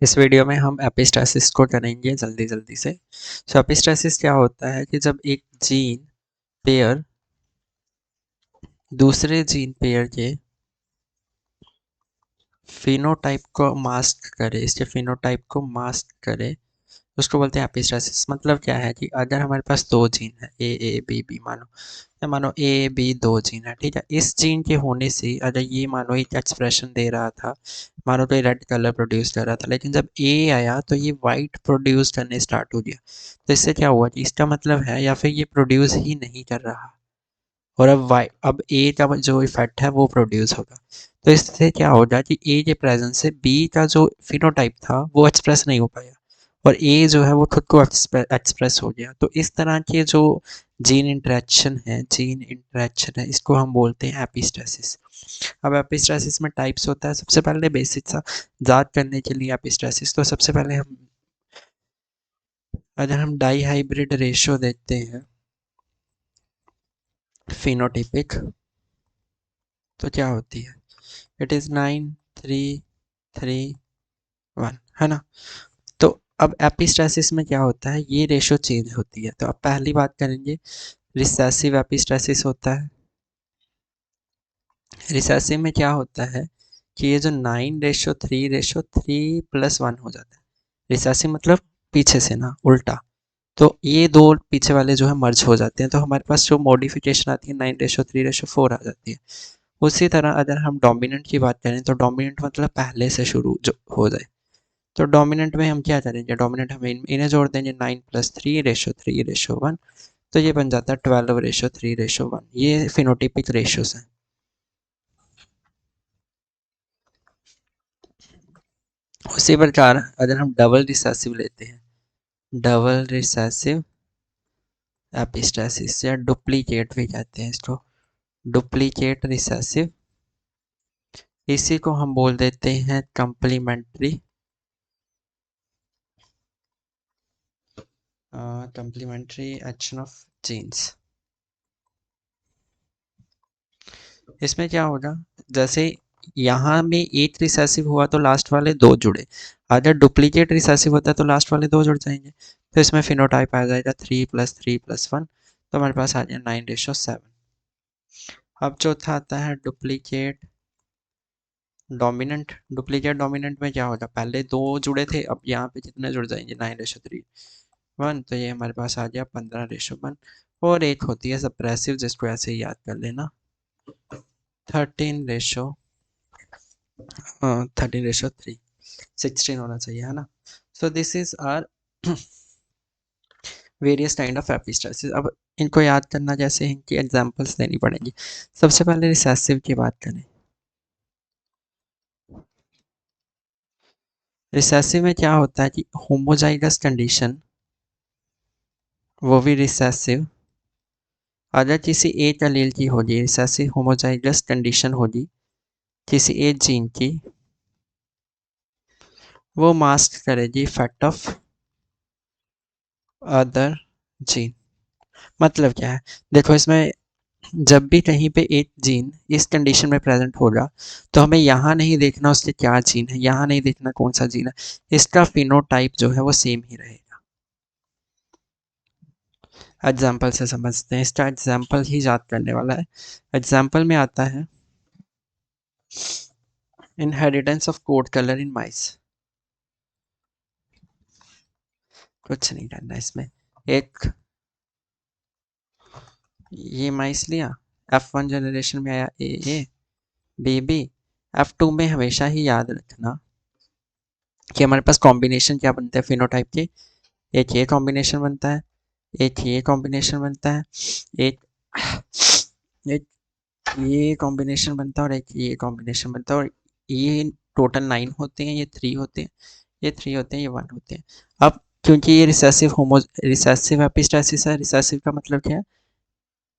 इस वीडियो में हम एपिस्टासिस को करेंगे जल्दी जल्दी से। एपिस्टासिस क्या होता है कि जब एक जीन पेयर दूसरे जीन पेयर के फिनोटाइप को मास्क करे, इसके फिनोटाइप को मास्क करे, उसको बोलते हैं एपिस्टासिस। मतलब क्या है कि अगर हमारे पास दो जीन है ए बी बी, मानो या मानो ए बी दो जीन है, ठीक है। इस जीन के होने से अगर ये मानो एक एक्सप्रेशन दे रहा था, मानो तो ये रेड कलर प्रोड्यूस कर रहा था, लेकिन जब ए आया तो ये वाइट प्रोड्यूस करने स्टार्ट हो गया। तो इससे क्या हुआ कि इसका मतलब है या फिर ये प्रोड्यूस ही नहीं कर रहा, और अब ए का जो इफेक्ट है वो प्रोड्यूस होगा। तो इससे क्या होगा कि ए के प्रेजेंस से बी का जो फिनोटाइप था वो एक्सप्रेस नहीं हो पाया, और ए जो है वो खुद को एक्सप्रेस हो गया। तो इस तरह के जो जीन इंटरेक्शन है इसको हम बोलते हैं एपिस्टासिस। अब एपिस्टासिस में टाइप्स होता है। सबसे पहले बेसिक सा याद करने के लिए एपिस्टासिस, तो सबसे पहले हम अगर हम डाई हाइब्रिड रेशियो देखते हैं फिनोटिपिक, तो क्या होती है, इट इज़ 9:3:3:1, है ना। तो अब एपिस्टासिस में क्या होता है, ये रेशियो चेंज होती है। तो अब पहली बात करेंगे, रिसेसिव एपिस्टासिस होता है। रिसेसिव में क्या होता है कि ये जो 9:3:3+1 हो जाता है। रिसेसिव मतलब पीछे से ना, उल्टा। तो ये दो पीछे वाले जो है मर्ज हो जाते हैं, तो हमारे पास जो मॉडिफिकेशन आती है 9:3:4 आ जाती है। उसी तरह अगर हम डोमिनेंट की बात करें, तो डोमिनेंट मतलब पहले से शुरू जो हो जाए। तो डोमिनेंट में हम क्या करेंगे, डोमिनेंट हम इन्हें जोड़ देंगे, 9+3:3:1। तो ये बन जाता है 12:3:1। ये फिनोटिपिक रेशियोज हैं। उसी प्रकार अगर हम डबल रिसेसिव लेते हैं, डबल रिसेसिव एपिस्टासिस या डुप्लीकेट भी कहते हैं इसको, डुप्लीकेट रिसेसिव, इसी को हम बोल देते हैं कंप्लीमेंट्री एक्शन ऑफ जीन्स। इसमें क्या होगा, जैसे यहाँ में एक रिसेसिव हुआ तो लास्ट वाले दो जुड़े, अगर डुप्लीकेट रिसेसिव होता है तो लास्ट वाले दो जुड़ जाएंगे। तो इसमें फिनोटाइप आ जाएगा 3+3+1, तो हमारे पास आ जाए 9:7। अब चौथा आता है डुप्लीकेट डोमिनेंट। डुप्लीकेट डोमिनेंट में क्या होगा, पहले दो जुड़े थे, अब यहाँ पे कितने जुड़ जाएंगे, 9:3:1, तो ये हमारे पास आ गया 15:1। और एक होती है सप्रेसिव, जिसको ऐसे ही याद कर लेना, 13:3, 16 होना चाहिए, है ना। So this is our various kind of epistasis. अब इनको याद करना, जैसे इनकी एग्जांपल्स देनी पड़ेंगी। सबसे पहले रिसेसिव की बात करें, रिसेसिव में क्या होता है कि होमोजाइगस कंडीशन, वो भी रिसेसिव, अगर किसी एक एलील की होगी, रिसेसिव होमोजाइगस कंडीशन होगी किसी एक जीन की, वो मास्क करेगी इफेक्ट ऑफ अदर जीन। मतलब क्या है, देखो इसमें जब भी कहीं पे एक जीन इस कंडीशन में प्रेजेंट होगा, तो हमें यहाँ नहीं देखना उसके क्या जीन है, यहाँ नहीं देखना कौन सा जीन है, इसका फिनोटाइप जो है वो सेम ही रहेगा। एग्जाम्पल से समझते हैं, इसका एग्जाम्पल ही याद करने वाला है। एग्जाम्पल में आता है inheritance of coat colour in mice. कुछ नहीं करना इसमें, एक ये माइस लिया, F1 जनरेशन में आया ए बी बी। F2 में हमेशा ही याद रखना कि हमारे पास कॉम्बिनेशन क्या बनते हैं फिनोटाइप के, एक ये कॉम्बिनेशन बनता है, एक ये कॉम्बिनेशन बनता है, एक एक ये कॉम्बिनेशन बनता है, और एक ये कॉम्बिनेशन बनता है, और ये टोटल 9 होते हैं, ये 3 होते हैं, ये 3 होते हैं, ये 1 होते हैं। अब क्योंकि ये रिसेसिव एपिस्टासिस है, रिसेसिव का मतलब क्या है,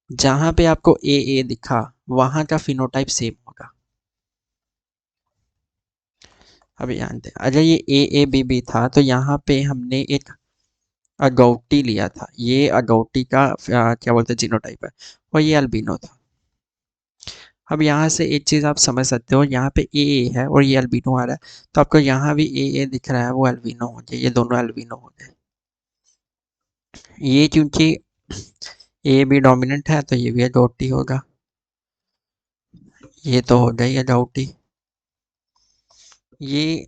जहाँ पे आपको ए दिखा वहाँ का फिनोटाइप सेम होगा। अब जानते हैं, अगर ये ए बी बी था तो यहाँ पे हमने एक अगौटी लिया था, ये अगौटी का क्या बोलते हैं जीनोटाइप है, और ये अल्बिनो था। अब यहाँ से एक चीज़ आप समझ सकते हो, यहाँ पे ए है और ये अल्बिनो आ रहा है, तो आपको यहाँ भी ए दिख रहा है, वो अल्बिनो हो जाए, ये दोनों अल्बिनो हो जाए। ये क्योंकि ए भी डोमिनेंट है तो ये भी डॉट ही होगा, ये तो हो जाएगा डॉट ही। ये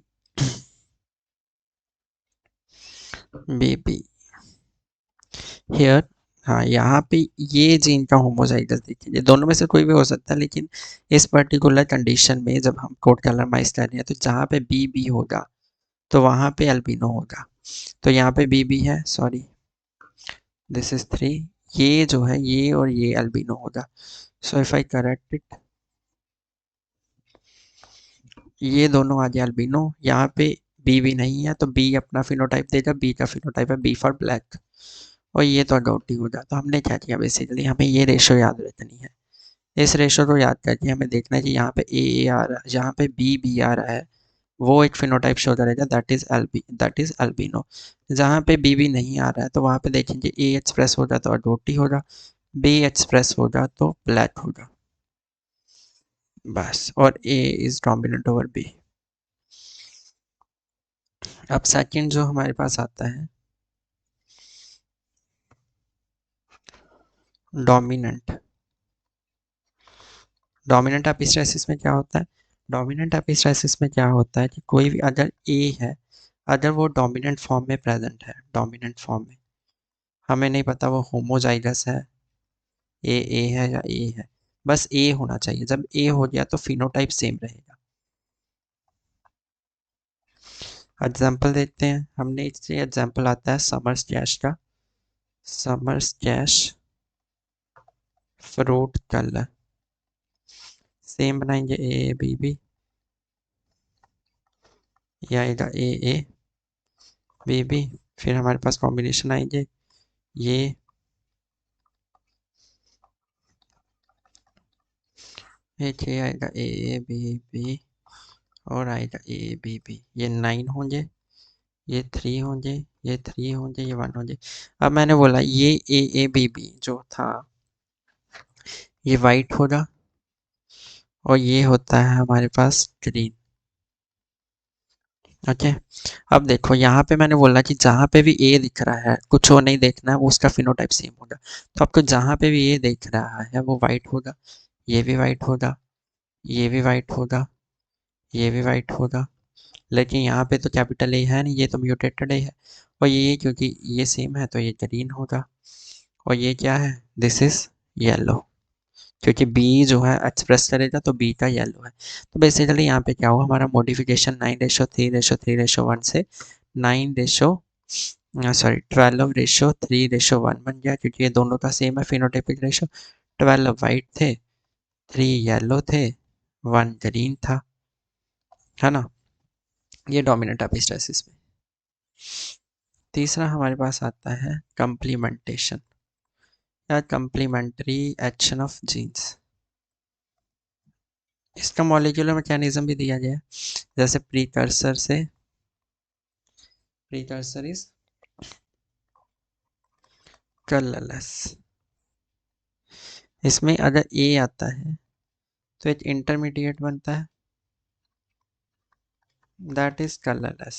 बेबी हेयर, हाँ यहाँ पे ये जीन का होमोजाइगस देखिए, दोनों में से कोई भी हो सकता है, लेकिन इस पर्टिकुलर कंडीशन में जब हम कोड कैलरमाइज कर रहे हैं तो जहाँ पे बी बी होगा तो वहाँ पे अल्बिनो होगा, तो यहाँ पे बी बी है, सॉरी दिस इज 3, ये जो है ये और ये अल्बिनो होगा। So if I correct it, ये दोनों आ गए अल्बिनो, यहाँ पे बी भी नहीं है तो बी अपना फिनोटाइप देगा, बी का फिनोटाइप है बी फॉर ब्लैक, और ये तो डॉटी होगा। तो हमने क्या किया, बेसिकली हमें ये रेशो याद रखनी है, इस रेशो को याद करके हमें देखना है कि यहाँ पे ए आ रहा है, जहाँ पे बी बी आ रहा है वो एक फिनोटाइप शो करेगा, दैट इज अल्बिनो। जहाँ पे बी बी नहीं आ रहा है तो वहाँ पे देखेंगे ए एक्सप्रेस होगा तो अडोटी होगा, बी एक्सप्रेस होगा तो ब्लैक होगा, बस। और ए इज डोमिनेंट ओवर बी। अब सेकंड जो हमारे पास आता है डोमिनेंट। डोमिनेंट एपिस्टाइसिस में क्या होता है, डोमिनेंट एपिस्टाइसिस में क्या होता है कि कोई भी अगर ए है, अगर वो डोमिनेंट फॉर्म में प्रेजेंट है, डोमिनेंट फॉर्म में, हमें नहीं पता वो होमोजाइगस है, ए है या ए है, बस ए होना चाहिए। जब ए हो गया तो फिनोटाइप सेम रहेगा। एग्जाम्पल देखते हैं, हमने इससे एग्जाम्पल आता है समर्स कैश का, summers cash fruit colour, same बनाएंगे ए बी बी, ये आएगा ए बी बी, फिर हमारे पास कॉम्बिनेशन आएंगे ये आएगा ए बी बी और आएगा ए बी बी, ये 9 होंगे, ये 3 होंगे, ये 3 होंगे, ये 1 होंगे। अब मैंने बोला ये ए बी बी जो था ये वाइट होगा और ये होता है हमारे पास ग्रीन। ओके, अब देखो यहाँ पे मैंने बोला कि जहाँ पे भी ए दिख रहा है कुछ और नहीं देखना है, वो उसका फिनोटाइप सेम होगा, तो आपको जहाँ पे भी ए दिख रहा है वो वाइट होगा, ये भी वाइट होगा, ये भी वाइट होगा, ये भी वाइट होगा। लेकिन यहाँ पे तो कैपिटल ए है नहीं, ये तो म्यूटेटेड ए है, और ये क्योंकि ये सेम है तो ये ग्रीन होगा, और ये क्या है, दिस इज येलो, क्योंकि बी जो है एक्सप्रेस करेगा तो बी का येलो है। तो बेसिकली यहाँ पे क्या हुआ, हमारा मॉडिफिकेशन 9:3:3:1 से 9 रेशो सॉरी 12:3:1 बन गया, क्योंकि ये दोनों का सेम है फिनोटाइपिक रेशो। 12 वाइट थे, 3 येलो थे, 1 ग्रीन था, है ना। ये डोमिनेंट एपिस्टाइसिस में। तीसरा हमारे पास आता है कंप्लीमेंटेशन या कंप्लीमेंट्री एक्शन ऑफ जीन्स। इसका मॉलिक्यूलर मैकेनिज्म भी दिया गया है, जैसे प्रीकर्सर इज कलरलेस। इसमें अगर ए आता है तो एक इंटरमीडिएट बनता है, दैट इज कलरलेस।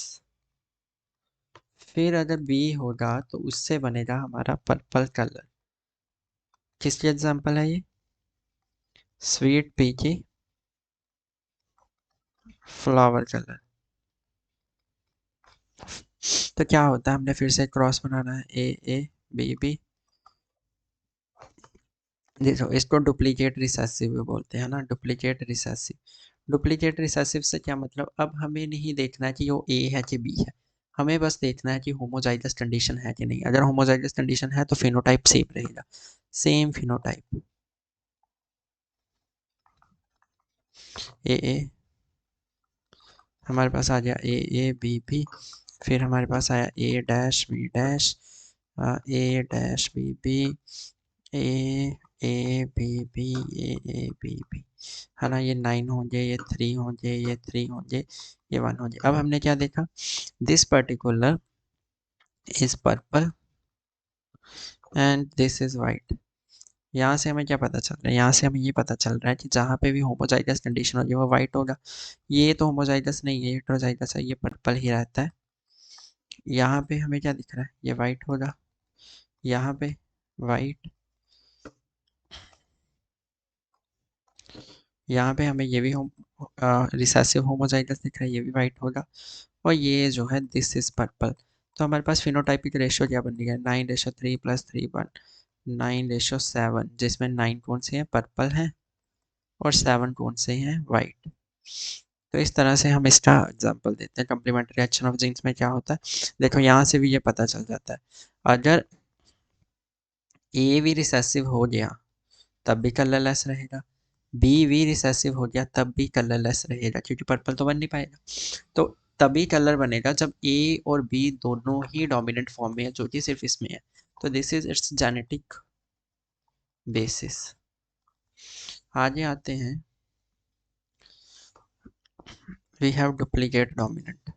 फिर अगर बी होगा तो उससे बनेगा हमारा पर्पल कलर। किसकी एग्जांपल है ये, स्वीट पी की फ्लावर कलर। तो क्या होता है, हमने फिर से क्रॉस बनाना है ए बी बी, देखो इसको डुप्लीकेट रिसेसिव बोलते हैं ना, डुप्लीकेट रिसेसिव। डुप्लीकेट रिसेसिव से क्या मतलब, अब हमें नहीं देखना है कि वो ए है कि बी है, हमें बस देखना है कि होमोजाइगस कंडीशन है कि नहीं। अगर होमोजाइगस कंडीशन है तो फिनोटाइप सेम रहेगा, सेम फिनोटाइप। ए हमारे पास आ गया ए बी बी, फिर हमारे पास आया A dash B dash, A dash B B, A A B B, A B B, है ना। ये 9 होंगे, ये 3 होंगे, ये 3 होंगे, ये 1 होंगे। अब हमने क्या देखा, this particular is purple and this is white, यहाँ से हमें क्या पता चल रहा है, यहाँ से हमें ये पता चल रहा है कि जहाँ पे भी होमोजाइगस कंडीशन होगी वो वाइट होगा। ये तो होमोजाइगस नहीं है, ये हेटेरोजाइगस है, ये पर्पल ही रहता है। यहाँ पे हमें क्या दिख रहा है, ये वाइट होगा, यहाँ पे वाइट, यहाँ पे हमें ये भी रिसेसिव होमोजाइगस दिख रहा है, ये भी वाइट होगा। और ये जो है दिस इज पर्पल। तो हमारे पास फिनोटाइपिक रेशियो क्या बन गया, 9:3+3 9:7, जिसमें 9 कौन से हैं, पर्पल हैं, और 7 कौन से हैं, वाइट। तो इस तरह से हम इसका एग्जांपल देते हैं। कम्प्लीमेंट्री एक्शन ऑफ जीन्स में क्या होता है, देखो यहाँ से भी ये पता चल जाता है, अगर ए भी रिसेसिव हो गया तब भी कलरलेस रहेगा, बी भी रिसेसिव हो गया तब भी कलरलेस रहेगा, क्योंकि पर्पल तो बन नहीं पाएगा। तो तभी कलर बनेगा जब ए और बी दोनों ही डोमिनेंट फॉर्म में है, जो कि सिर्फ इसमें है। तो this is its genetic basis. आगे आते हैं, we have duplicate dominant.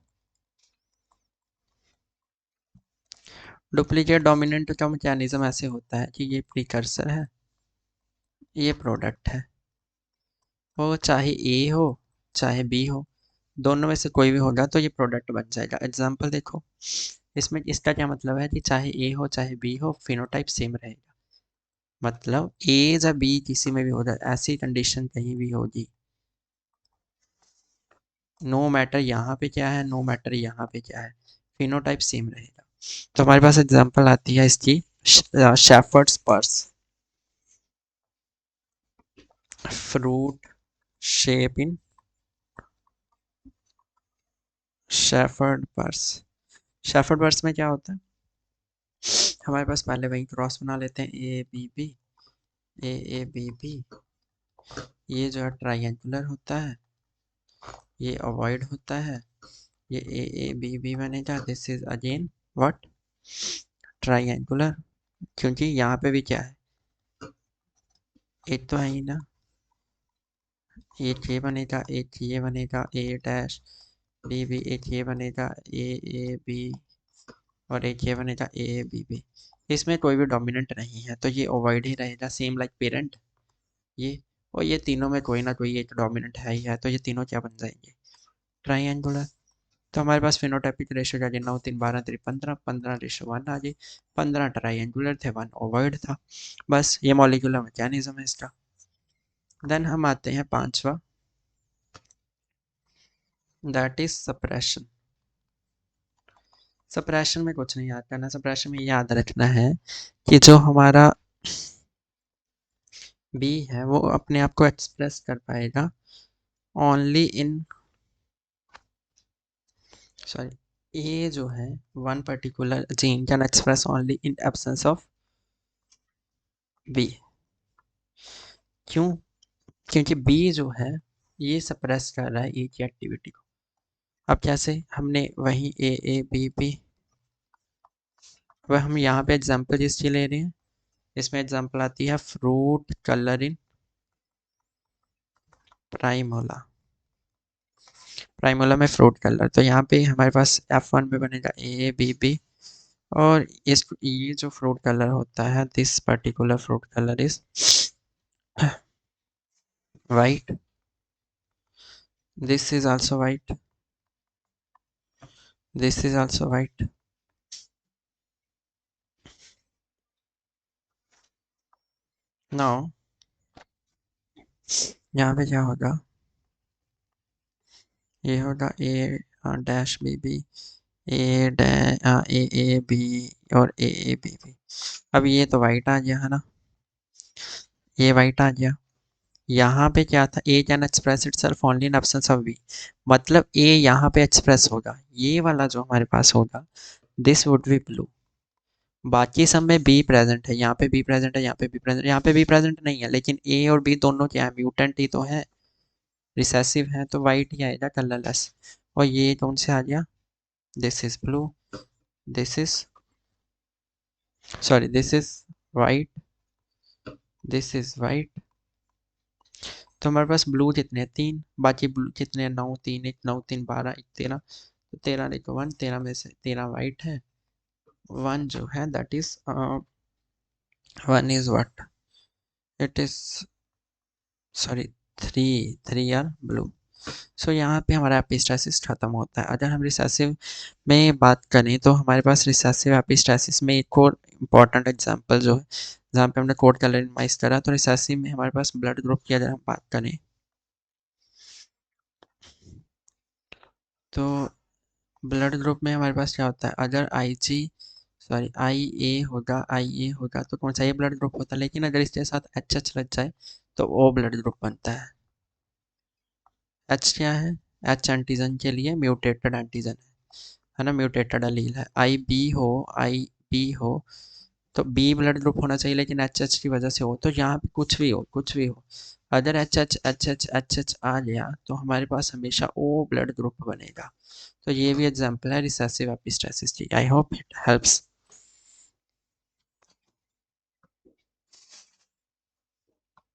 Duplicate dominant का मैकेनिज्म ऐसे होता है कि ये प्रीकर्सर है, ये प्रोडक्ट है, वो चाहे ए हो चाहे बी हो, दोनों में से कोई भी होगा तो ये प्रोडक्ट बन जाएगा। एग्जाम्पल देखो, इसमें इसका क्या मतलब है कि चाहे ए हो चाहे बी हो, फिनोटाइप सेम रहेगा। मतलब ए या बी किसी में भी हो जाए, ऐसी कंडीशन कहीं भी होगी, नो मैटर यहाँ पे क्या है, नो मैटर यहाँ पे क्या है, फिनोटाइप सेम रहेगा। तो हमारे पास एग्जांपल आती है इसकी, shepherd's purse, fruit shape in shepherd purse. Shepherd purse में क्या होता है, हमारे पास पहले वही क्रॉस बना लेते हैं, A B B, A A B B, ये जो है ट्राइंगुलर होता है, ये अवॉइड होता है, ये ए ए बी बी बनेगा, this is again what, triangular, क्योंकि यहाँ पे भी क्या है, एक तो है ही ना, एक ये बनेगा, एक ये बनेगा, ए डैश बी बी, एक ये बनेगा, ए ए बी, और एक ये बनेगा, ए ए बी बी। इसमें कोई भी डोमिनेंट नहीं है तो ये अवॉइड ही रहेगा, सेम लाइक पेरेंट ये। और ये तीनों में कोई ना कोई एक डोमिनेंट है ही है, तो ये तीनों क्या बन जाएंगे, ट्राइंगुलर। तो हमारे पास फिनोटाइपिक रेशियो क्या, 9 3 12 3 15, 15:1 आ गई। 15 ट्राइंगुलर थे, 1 ओवॉइड था। बस ये मॉलिक्यूलर मैकेनिज्म है इसका। देन हम आते हैं पांचवा, दैट इज सप्रेशन। सप्रेशन में कुछ नहीं याद करना, सप्रेशन में याद रखना है कि जो हमारा बी है वो अपने आप को एक्सप्रेस कर पाएगा ओनली इन, सॉरी, ए जो है one particular gene can express only in absence of B. क्यों, क्योंकि बी जो है ये सप्रेस कर रहा है ए की एक्टिविटी को। अब कैसे, हमने वही ए ए बी बी, वह हम यहाँ पे एग्जांपल इसकी ले रहे हैं, इसमें एग्जांपल आती है फ्रूट कलर इन प्राइमोला। प्राइमोला में फ्रूट कलर, तो यहाँ पे हमारे पास F1 में बनेगा ए बी बी, और इस ये जो फ्रूट कलर होता है, this particular fruit colour is white, this is also white, this is also white. Now यहाँ पे क्या होगा, ये होगा A dash B B, A A A B, और ए ए बी बी। अब ये तो वाइट आ गया है ना, ये वाइट आ गया। यहाँ पे क्या था, A can express itself only in absence of B, मतलब ए यहाँ पे एक्सप्रेस होगा, ये वाला जो हमारे पास होगा दिस वुड बी ब्लू। बाकी सब में बी प्रेजेंट है, यहाँ पे बी प्रेजेंट है, यहाँ पे बी प्रेजेंट, यहाँ पे बी प्रेजेंट नहीं है, लेकिन ए और बी दोनों क्या है, म्यूटेंट ही तो है, रिसेसिव है, तो वाइट ही आएगा कलरलेस। और ये कौन से आ गया, this is blue, this is, sorry this is white, this is white. तो हमारे पास ब्लू कितने हैं, 3, बाकी ब्लू कितने हैं, 9 3 1 9 3 12 1 13, तो 13 देखो 1, 13 में से 13 वाइट है, 1 जो है that is 1 is what, it is sorry, three three are blue. So यहाँ पे हमारा एपिस्टासिस खत्म होता है। अगर हम रिसेसिव में बात करें तो हमारे पास रिसेसिव एपिस्टासिस में एक और इम्पॉर्टेंट एग्जांपल जो है जहाँ पे हमने कोड कलरिमाइज करा, तो रिसेसिव में हमारे पास ब्लड ग्रुप की अगर हम बात करें तो ब्लड ग्रुप में हमारे पास क्या होता है, अगर आई ए होगा तो कौन सा ये ब्लड ग्रुप होता है, लेकिन अगर इसके साथ एच एच लग जाए तो ओ ब्लड ग्रुप बनता है। एच क्या है, एच एंटीजन के लिए म्यूटेटेड एंटीजन है ना, म्यूटेटेड एलील है। आई बी हो तो बी ब्लड ग्रुप होना चाहिए, लेकिन एच एच की वजह से हो, तो यहाँ पे कुछ भी हो, अगर एच एच आ गया तो हमारे पास हमेशा ओ ब्लड ग्रुप बनेगा। तो ये भी एग्जांपल है रिसेसिव एपिस्टासिस की। I hope it helps.